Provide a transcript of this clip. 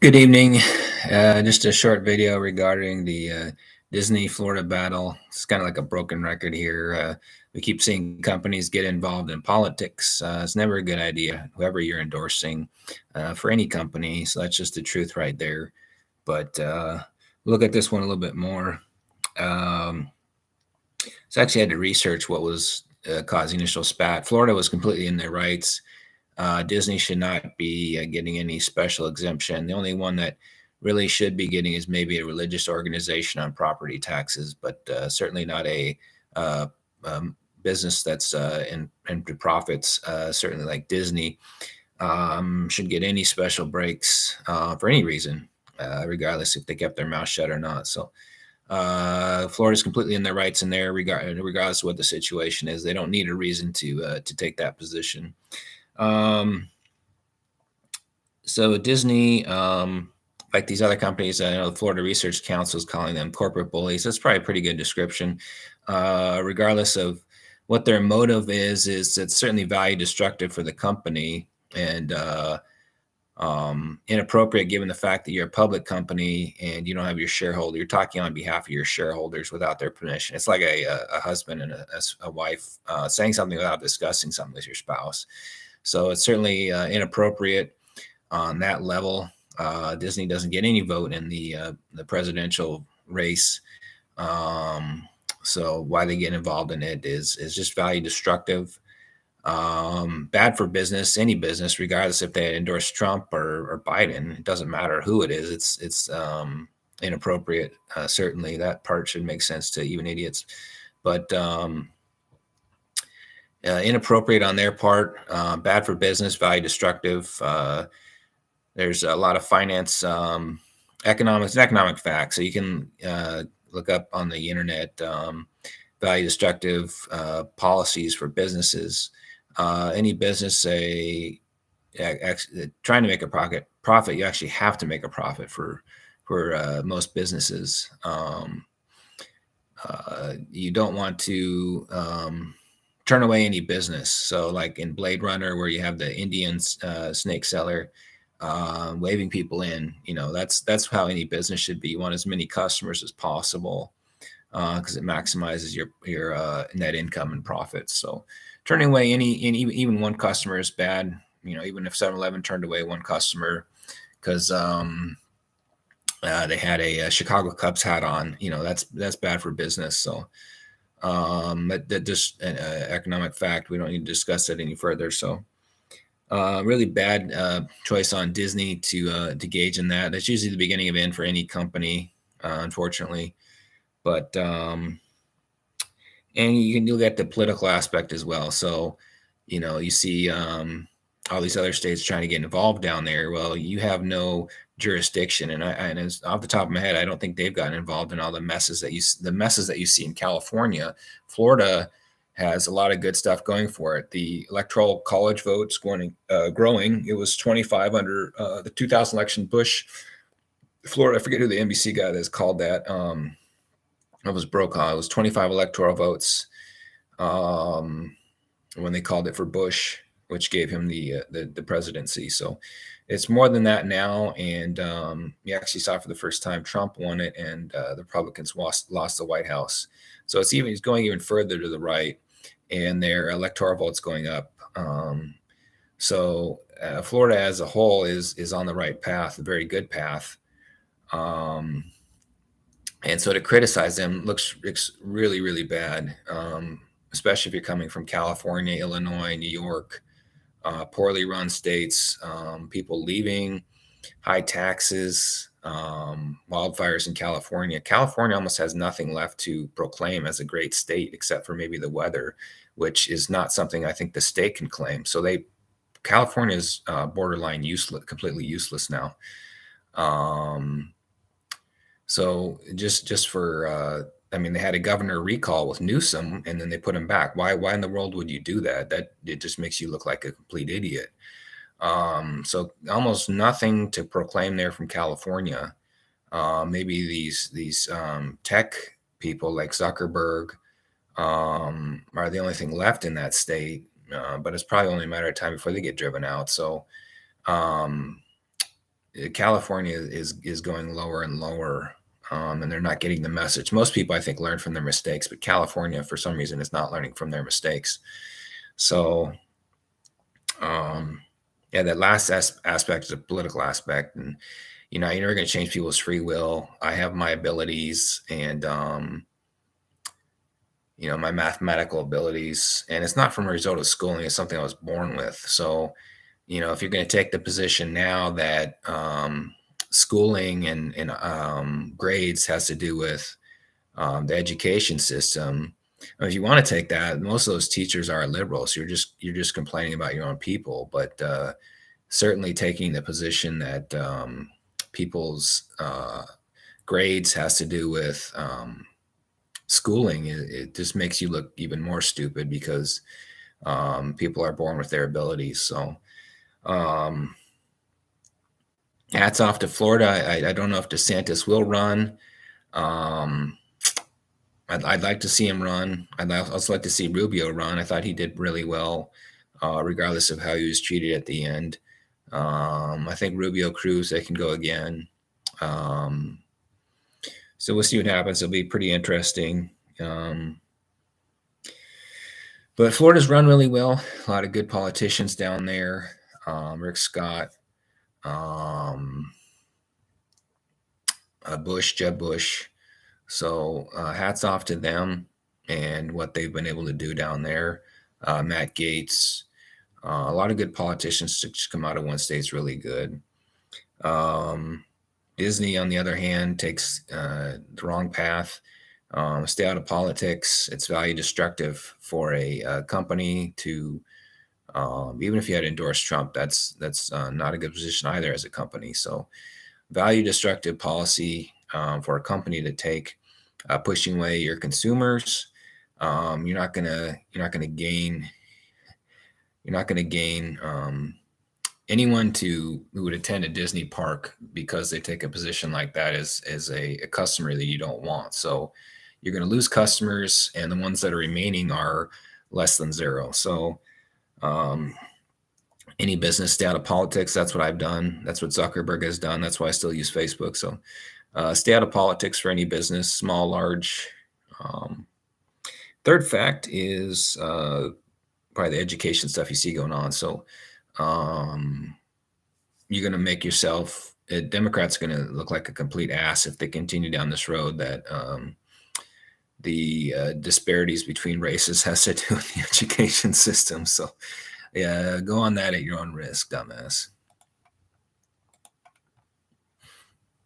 Good evening. Just a short video regarding the Disney Florida battle. It's kind of like a broken record here. We keep seeing companies get involved in politics. It's never a good idea, whoever you're endorsing for any company. So that's just the truth right there. But look at this one a little bit more. Um, so I actually had to research what was causing initial spat. Florida was completely in their rights. Disney should not be getting any special exemption. The only one that really should be getting is maybe a religious organization on property taxes, but certainly not a uh, business that's into profits. Certainly, like Disney, should get any special breaks for any reason, regardless if they kept their mouth shut or not. So. Florida's completely in their rights in there, regardless of what the situation is. They don't need a reason to take that position. Um, so Disney, like these other companies, I know the Florida Research Council is calling them corporate bullies. That's probably a pretty good description. Regardless of what their motive is it's certainly value destructive for the company and inappropriate given the fact that you're a public company and you don't have your shareholder. You're talking on behalf of your shareholders without their permission. It's like a husband and a wife saying something without discussing something with your spouse. So it's certainly inappropriate on that level. Disney doesn't get any vote in the presidential race. Um, so why they get involved in it is just value destructive. Bad for business, any business, regardless if they endorse Trump or Biden. It doesn't matter who it is. It's inappropriate. Certainly, that part should make sense to even idiots. But inappropriate on their part, bad for business, value destructive. There's a lot of finance, economics, and economic facts. So you can look up on the internet value destructive policies for businesses. Any business, trying to make a profit, you actually have to make a profit for most businesses. You don't want to turn away any business. So, like in Blade Runner, where you have the Indian snake seller waving people in, that's how any business should be. You want as many customers as possible because it maximizes your net income and profits. So, turning away even one customer is bad. Even if 7-Eleven turned away one customer because they had a Chicago Cubs hat on, that's bad for business. So that just an economic fact. We don't need to discuss that any further. So really bad choice on Disney to gauge in that. That's usually the beginning of end for any company, unfortunately. But and you can look at the political aspect as well. So you see all these other states trying to get involved down there. Well, you have no jurisdiction, and it's off the top of my head, I don't think they've gotten involved in all the messes that you see in California. Florida has a lot of good stuff going for it. The electoral college votes growing. It was 25 under the 2000 election. Bush, Florida. I forget who the NBC guy that's called that. It was Brokaw. It was 25 electoral votes when they called it for Bush, which gave him the presidency. So it's more than that now. And you actually saw for the first time Trump won it, and the Republicans lost the White House. So he's going even further to the right, and their electoral votes going up. So Florida as a whole is on the right path, a very good path. And so to criticize them looks really, really bad, especially if you're coming from California, Illinois, New York, poorly run states, people leaving, high taxes, wildfires in California. California almost has nothing left to proclaim as a great state except for maybe the weather, which is not something I think the state can claim. So California is borderline useless, completely useless now. So just for they had a governor recall with Newsom, and then they put him back. Why in the world would you do that? That it just makes you look like a complete idiot. So almost nothing to proclaim there from California. Maybe these tech people like Zuckerberg are the only thing left in that state, but it's probably only a matter of time before they get driven out. So California is going lower and lower, and they're not getting the message. Most people, I think, learn from their mistakes, but California, for some reason, is not learning from their mistakes. So, um, yeah, that last aspect is a political aspect, and you're never going to change people's free will. I have my abilities and my mathematical abilities, and it's not from a result of schooling. It's something I was born with. So, if you're going to take the position now that schooling and grades has to do with the education system, if you want to take that, most of those teachers are liberals. You're just complaining about your own people, but certainly taking the position that people's grades has to do with schooling, it just makes you look even more stupid because people are born with their abilities. So, um, hats off to Florida. I don't know if DeSantis will run. Um, I'd like to see him run. Also like to see Rubio run. I thought he did really well, regardless of how he was treated at the end. I think Rubio Cruz, they can go again. Um, so we'll see what happens. It'll be pretty interesting. Um, but Florida's run really well. A lot of good politicians down there. Rick Scott, um, Bush, Jeb Bush. So hats off to them and what they've been able to do down there. Matt Gaetz, a lot of good politicians to come out of one state is really good. Disney, on the other hand, takes the wrong path. Stay out of politics. It's value destructive for a company to, even if you had endorsed Trump, that's not a good position either as a company. So, value destructive policy for a company to take, pushing away your consumers. You're not gonna gain anyone who would attend a Disney park because they take a position like that as a customer that you don't want. So you're going to lose customers, and the ones that are remaining are less than zero. So um, any business, stay out of politics. That's what I've done. That's what Zuckerberg has done. That's why I still use Facebook. So stay out of politics for any business, small, large. Um, Third fact is probably the education stuff you see going on. So um, you're going to make yourself, a Democrat's going to look like a complete ass if they continue down this road that the disparities between races has to do with the education system. So, yeah, go on that at your own risk, dumbass.